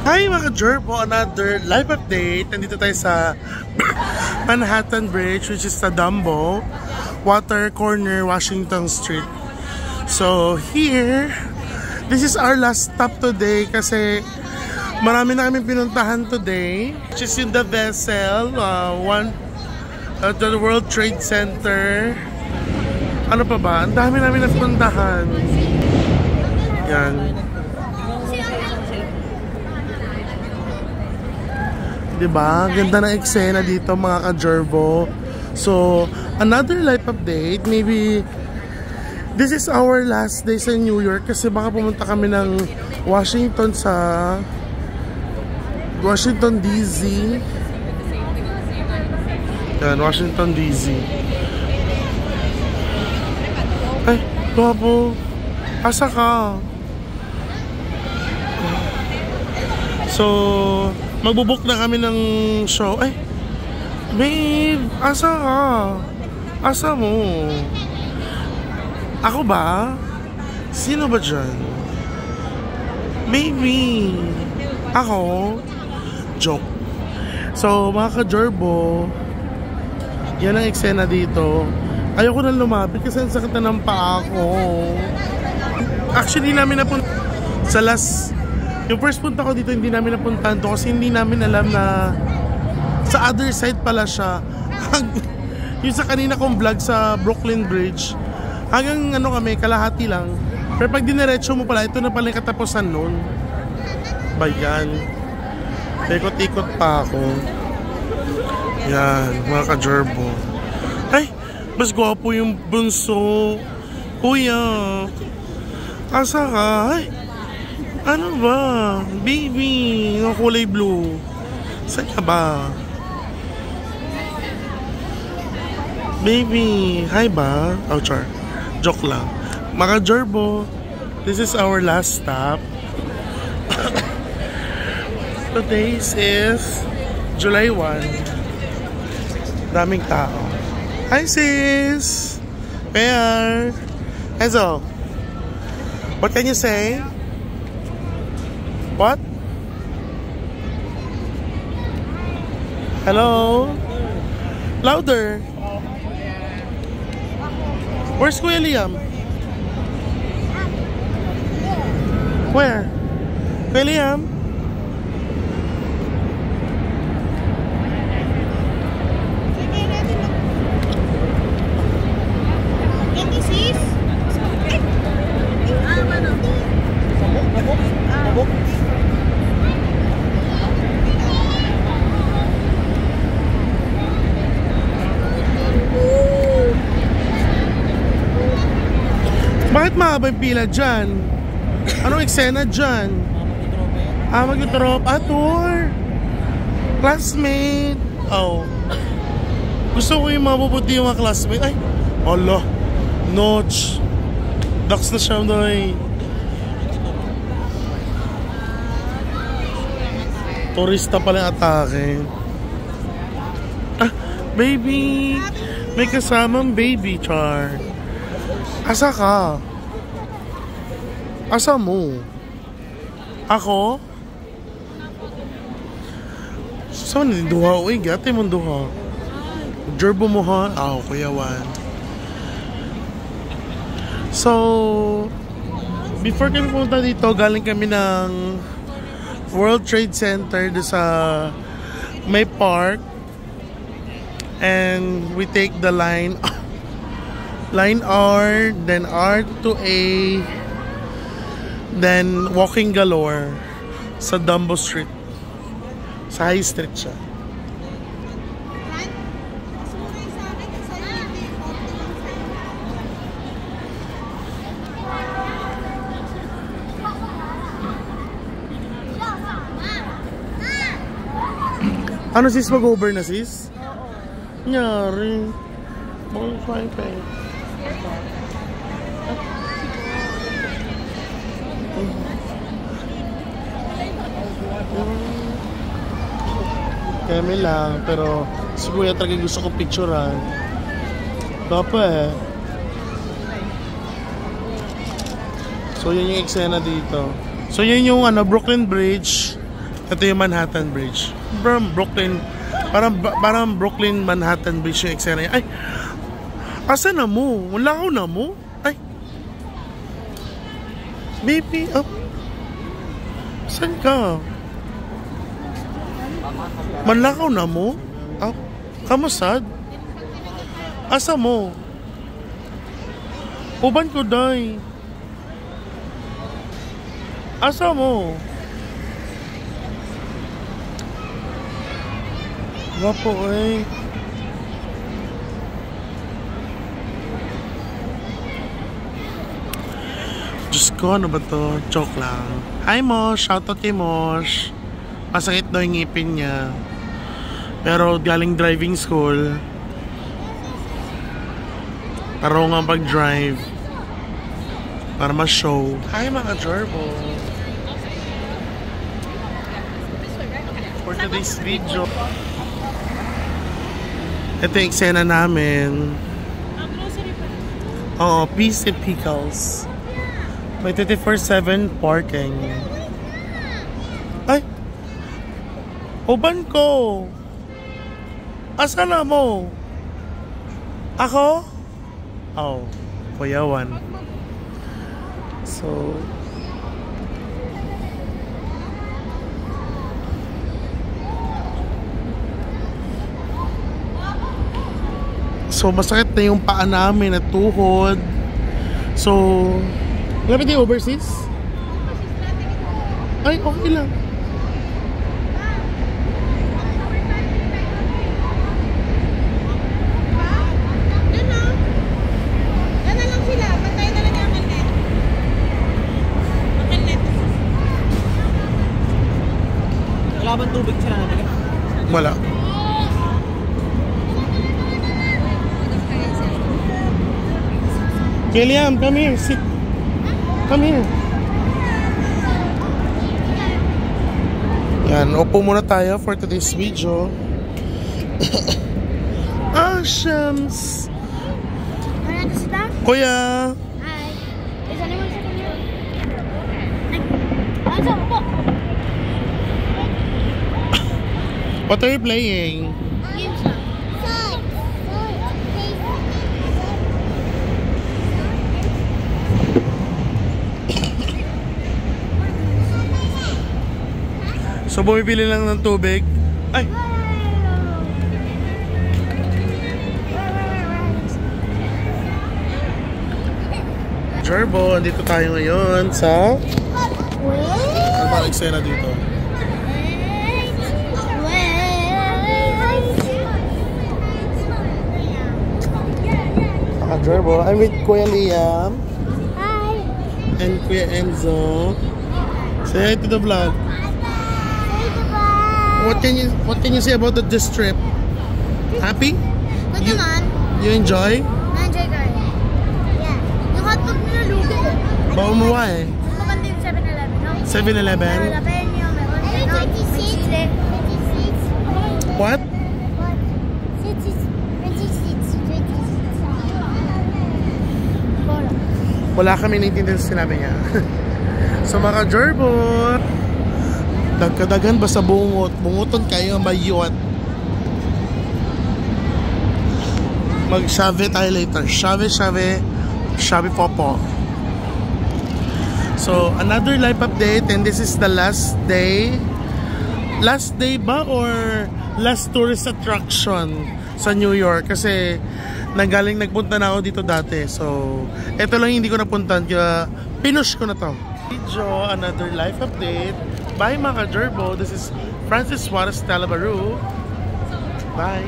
Hi mga ka-Jerbo, another live update. Nandito tayo sa Manhattan Bridge, which is the Dumbo Water Corner, Washington Street. So here, this is our last stop today kasi marami na kami pinuntahan today. Which is in the vessel, the World Trade Center. Ano pa ba? Ang dami namin napuntahan. Yan. Diba? Ganda ng eksena dito mga ka-Jerbo. So, another life update. Maybe this is our last day sa New York kasi baka pumunta kami ng Washington DC. Yan, Washington DC. Ay, guwapo. Asa ka? So, magbubuk na kami ng show. Ay, babe, asa ka? Asa mo? Ako ba? Sino ba dyan? Baby. Ako? Joke. So, mga ka-Jerbo, yan ang eksena dito. Ayoko nang lumapit kasi ang sakit na ng paa ko. Actually, namin napunta sa yung first punta ko dito, hindi namin napuntahan to kasi hindi namin alam na sa other side pala siya. Yung sa kanina kong vlog sa Brooklyn Bridge, hanggang ano kami, kalahati lang. Pero pag diniretso mo pala, ito na pala yung katapusan nun. Bayan. Ikot-ikot pa ako. Yan, mga ka-Jerbo. Ay, mas gwapo yung bunso. Kuya, asa ka? Ay, ano ba? Baby, yung kulay blue. Saan ka ba? Baby, hi ba? Oh, char. Joke lang. Mga Jerbo, this is our last stop. Today is July 1. Daming tao. Hi sis! Where? Enzo, what can you say? What? Hello? Louder. Where's Kuya Liam? Where? Kuya Liam? Bakit mahaba yung pila dyan? Anong eksena dyan? Mag-drop. Tour! Classmate! Oh. Gusto ko yung mabubuti yung mga classmate. Ay! Allah! Notch! Ducks na siya na eh. Turista pala yung atake. Baby! May kasamang baby, Char. Asa ka? Asa mo? Ako? Saan na duha? Uy, gati mong duha. Jerbo mo ha? Kuya Juan. So, before kami pumunta dito, galing kami ng World Trade Center sa may park. And we take the line R, then R to A, then walking galore sa Dumbo Street. Sa High Street siya. Ano sis, mag-over na sis? Nyari. Bakit fine pa eh. Kami lang, pero si Kuya talaga gusto ko picturean. Bapa eh. So yun yung eksena dito. So yun yung Brooklyn Bridge. Ito yung Manhattan Bridge. Brooklyn. Parang Brooklyn Manhattan Bridge yung eksena. Ay, asa na mo? Wala ko na mo? Ay. Baby, up. Saan ka? Manlakaw na mo? Up. Kamusad? Asa mo? Uban ko, day. Asa mo? Wapo eh. Diyos ko, ano ba to? Joke lang. Hi Mosh! Shoutout kay Mosh. Masakit daw yung ngipin niya. Pero galing driving school. Taro nga pag-drive. Para ma-show. Hi mga Gerbo! For today's video. Ito yung eksena namin. Oo, Peace and Pickles. May 24/7 parking. Ay! Uban ko! Asa na mo? Ako? Oh, kuyawan. So masakit na yung paa namin at tuhod. So, lapit yung overseas? Ay, okay lang. Wala bang tubig sila natin? Wala. Kiliam, come here. Sit. Come here. Yan, upo muna tayo for today's video. Shams. Kuya. Hi. Is anyone sitting here? Like, What are you playing? Games. So bumibili lang ng tubig. Ay! Gerbo, andito tayo ngayon sa... Ano ba eksena dito? Gerbo, I'm with Kuya Liam. Hi. And Kuya Enzo. Say hi to the vlog. What can you say about this trip? Happy? Good naman. You enjoy? Na-enjoy ko rin. Yeah. Yung hotdog nila lugi eh. Bawa mo ba eh? Maganda yung 7-Eleven, no? 7-Eleven? 7-Eleven yung meron. Ay, 26. What? 26. Wala kami naiintindihan sa sinabi niya. So mga Gerbo, dagkadagan ba sa bungot? Bunguton kayo mayuat. Mag-shave tayo later. Shave popo. So another life update, and this is the last day. Last day ba or last tourist attraction sa New York? Kasi nagpunta na ako dito dati. So ito lang hindi ko napuntan, kaya pinush ko na to. Video, another life update. Bye mga Gerbo. This is Francis Suarez Talabaru. Bye.